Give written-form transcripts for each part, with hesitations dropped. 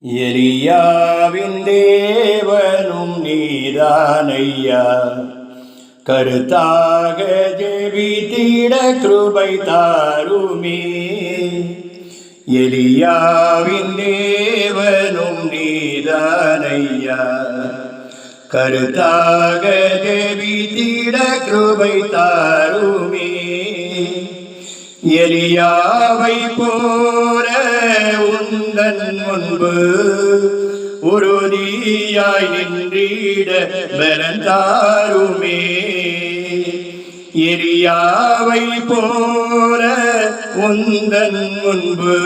எலியாவின் தேவனும் நீதானையா, கருத்தாக ஜெபித்திட கிருபை தாருமே. எலியாவின் தேவனும் நீதானையா, கருத்தாக ஜெபித்திட கிருபை தாருமே. எலியாவை போல உந்தன் முன்பு உறுதியாய் நின்றிட பலன் தாருமே. எலியாவை போல உந்தன் முன்பு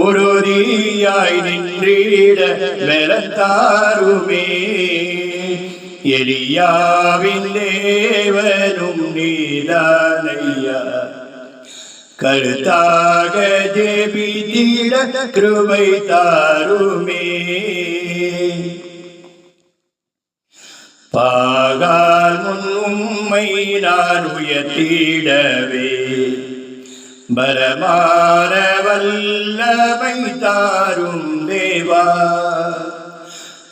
உறுதியாய் நின்றிட பலன் தாருமே. எலியாவின் தேவனும் நீதானையா, கருத்தாக ஜெபித்திட கிருபை தாருமே. பாகால் முன் உம்மை நான் உயர்த்திடவே பலமான வல்லமை தாரும் தேவா.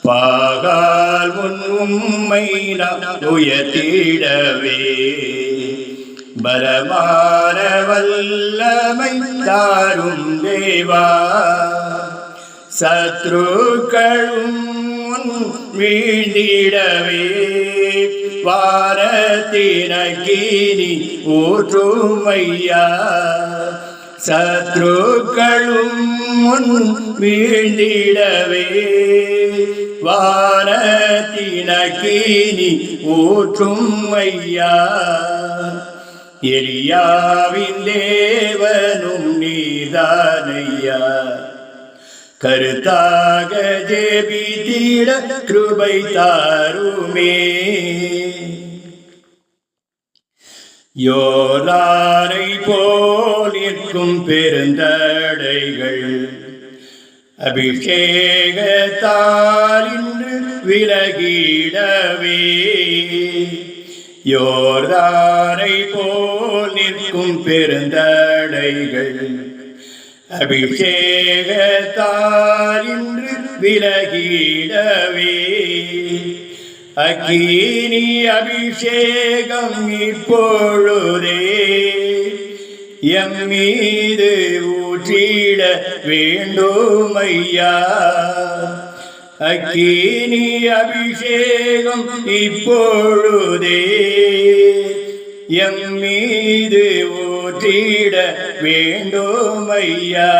பாகால் முன் உம்மை நான் உயர்த்திடவே பலமான வல்லமை தாரும் தேவா. சத்ருக்களும் வீழ்ந்திடவே வாரத்தினக்கினி ஊற்றுமையா. சத்ருக்களும் வீழ்ந்திடவே வாரத்தினக்கினி ஊற்றுமையா. எலியாவின் தேவனும் நீதானையா, கருத்தாக ஜெபித்திட கிருபை தாருமே. யோர்தானை போல் நிற்கும் பெருந்தடைகள் அபிஷேகத்தால் இன்று விலகிடவே. யோர்தானை போல் நிற்கும் பெருந்தடைகள் அபிஷேகத்தால் இன்று விலகிடவே. அக்கினி அபிஷேகம் இப்பொழுதே எம்மீது ஊற்றிட வேண்டுமையா. அக்கினி அபிஷேகம் இப்பொழுதே எம்மீது ஊற்றிட வேண்டுமையா.